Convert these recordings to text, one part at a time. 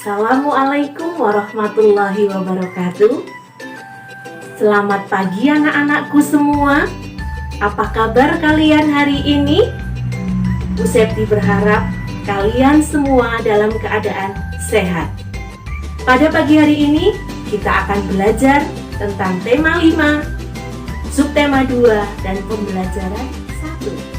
Assalamualaikum warahmatullahi wabarakatuh. Selamat pagi anak-anakku semua. Apa kabar kalian hari ini? Bu Septi berharap kalian semua dalam keadaan sehat. Pada pagi hari ini kita akan belajar tentang tema 5, subtema 2, dan pembelajaran 1.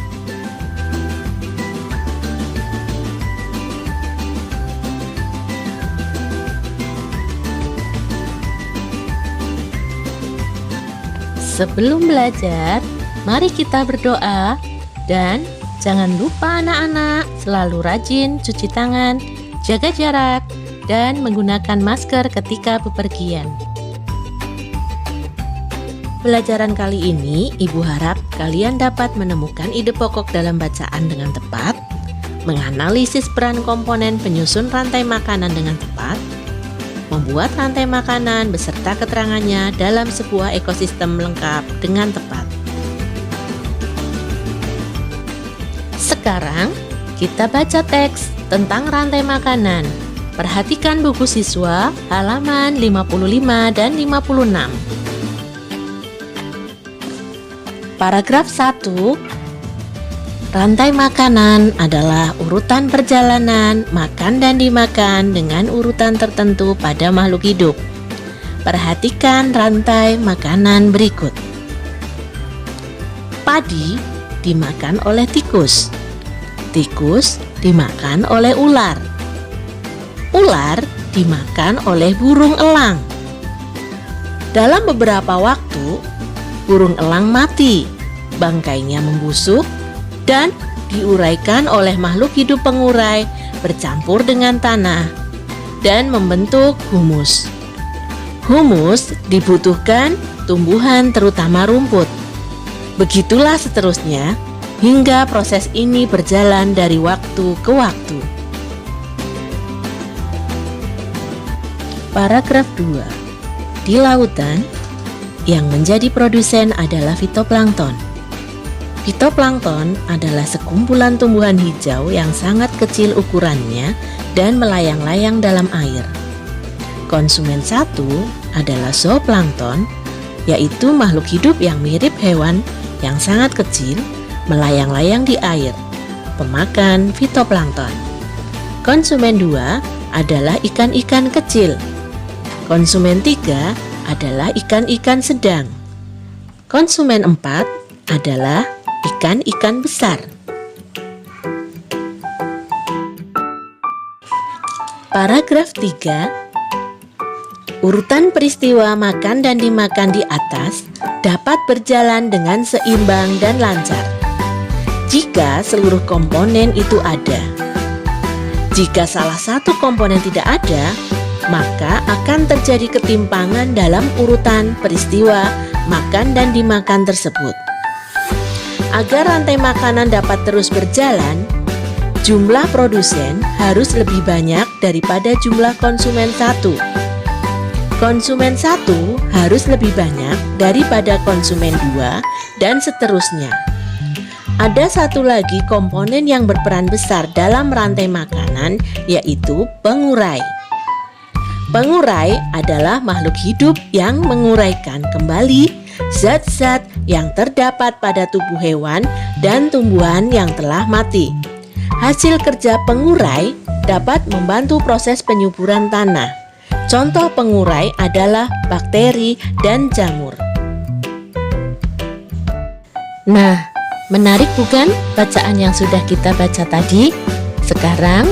Sebelum belajar, mari kita berdoa dan jangan lupa anak-anak selalu rajin cuci tangan, jaga jarak, dan menggunakan masker ketika bepergian. Pelajaran kali ini, Ibu harap kalian dapat menemukan ide pokok dalam bacaan dengan tepat, menganalisis peran komponen penyusun rantai makanan dengan tepat, membuat rantai makanan beserta keterangannya dalam sebuah ekosistem lengkap dengan tepat. Sekarang kita baca teks tentang rantai makanan. Perhatikan buku siswa halaman 55 dan 56. Paragraf 1. Rantai makanan adalah urutan perjalanan makan dan dimakan dengan urutan tertentu pada makhluk hidup. Perhatikan rantai makanan berikut. Padi dimakan oleh tikus. Tikus dimakan oleh ular. Ular dimakan oleh burung elang. Dalam beberapa waktu, burung elang mati, bangkainya membusuk, dan diuraikan oleh makhluk hidup pengurai bercampur dengan tanah dan membentuk humus. Humus dibutuhkan tumbuhan terutama rumput. Begitulah seterusnya hingga proses ini berjalan dari waktu ke waktu. Paragraf 2. Di lautan, yang menjadi produsen adalah fitoplankton. Fitoplankton adalah sekumpulan tumbuhan hijau yang sangat kecil ukurannya dan melayang-layang dalam air. Konsumen satu adalah zooplankton, yaitu makhluk hidup yang mirip hewan yang sangat kecil, melayang-layang di air, pemakan fitoplankton. Konsumen 2 adalah ikan-ikan kecil. Konsumen 3 adalah ikan-ikan sedang. Konsumen 4 adalah ikan-ikan besar. Paragraf 3. Urutan peristiwa makan dan dimakan di atas dapat berjalan dengan seimbang dan lancar jika seluruh komponen itu ada. Jika salah satu komponen tidak ada, maka akan terjadi ketimpangan dalam urutan peristiwa makan dan dimakan tersebut. Agar rantai makanan dapat terus berjalan, jumlah produsen harus lebih banyak daripada jumlah konsumen satu. Konsumen satu harus lebih banyak daripada konsumen 2, dan seterusnya. Ada satu lagi komponen yang berperan besar dalam rantai makanan, yaitu pengurai. Pengurai adalah makhluk hidup yang menguraikan kembali zat-zat yang terdapat pada tubuh hewan dan tumbuhan yang telah mati. Hasil kerja pengurai dapat membantu proses penyuburan tanah. Contoh pengurai adalah bakteri dan jamur. Nah, menarik bukan bacaan yang sudah kita baca tadi? Sekarang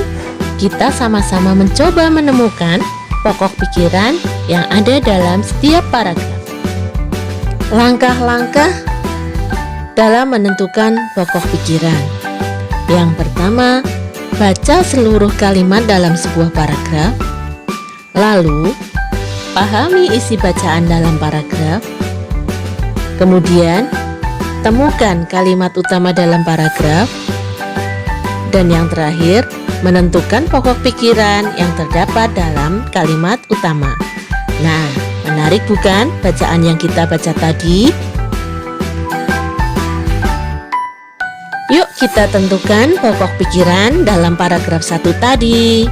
kita sama-sama mencoba menemukan pokok pikiran yang ada dalam setiap paragraf. Langkah-langkah dalam menentukan pokok pikiran. Yang pertama, baca seluruh kalimat dalam sebuah paragraf. Lalu, pahami isi bacaan dalam paragraf. Kemudian, temukan kalimat utama dalam paragraf. Dan yang terakhir, menentukan pokok pikiran yang terdapat dalam kalimat utama. Nah, menarik bukan bacaan yang kita baca tadi? Yuk kita tentukan pokok pikiran dalam paragraf 1 tadi.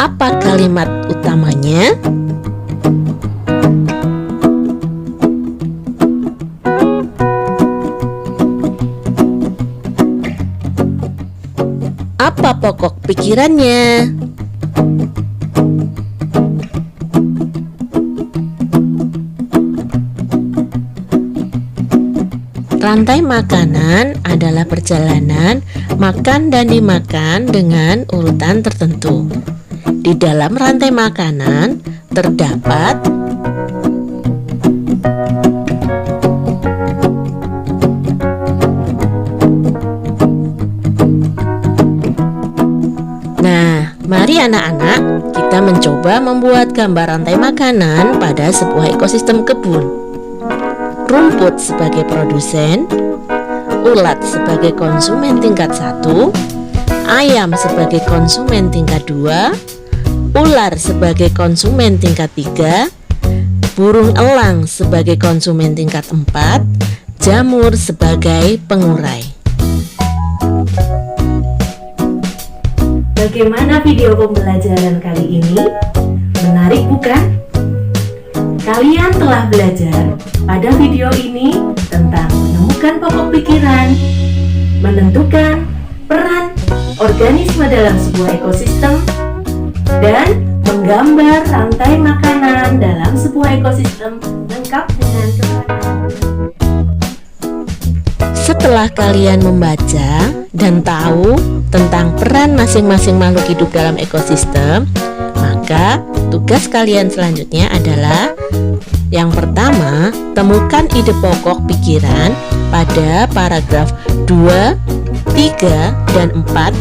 Apa kalimat utamanya? Apa pokok pikirannya? Rantai makanan adalah perjalanan makan dan dimakan dengan urutan tertentu. Di dalam rantai makanan terdapat mari anak-anak, kita mencoba membuat gambar rantai makanan pada sebuah ekosistem kebun. Rumput sebagai produsen, ulat sebagai konsumen tingkat 1, ayam sebagai konsumen tingkat 2, ular sebagai konsumen tingkat 3, burung elang sebagai konsumen tingkat 4, jamur sebagai pengurai. Bagaimana video pembelajaran kali ini? Menarik bukan? Kalian telah belajar pada video ini tentang menemukan pokok pikiran, menentukan peran organisme dalam sebuah ekosistem, dan menggambar rantai makanan dalam sebuah ekosistem lengkap dengan keterangan. Setelah kalian membaca dan tahu tentang peran masing-masing makhluk hidup dalam ekosistem, maka tugas kalian selanjutnya adalah yang pertama, temukan ide pokok pikiran pada paragraf 2, 3, dan 4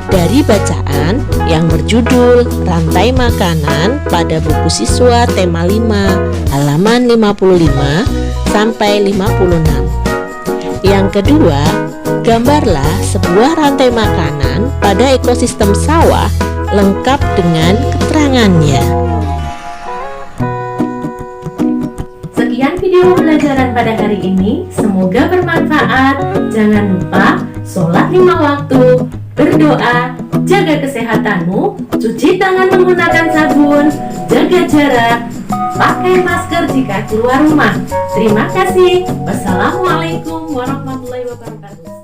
dari bacaan yang berjudul Rantai Makanan pada buku siswa tema 5 halaman 55 sampai 56. Yang kedua, gambarlah sebuah rantai makanan pada ekosistem sawah lengkap dengan keterangannya. Sekian video pembelajaran pada hari ini, semoga bermanfaat. Jangan lupa sholat 5 waktu, berdoa, jaga kesehatanmu, cuci tangan menggunakan sabun, jaga jarak, pakai masker jika keluar rumah. Terima kasih. Wassalamualaikum warahmatullahi wabarakatuh.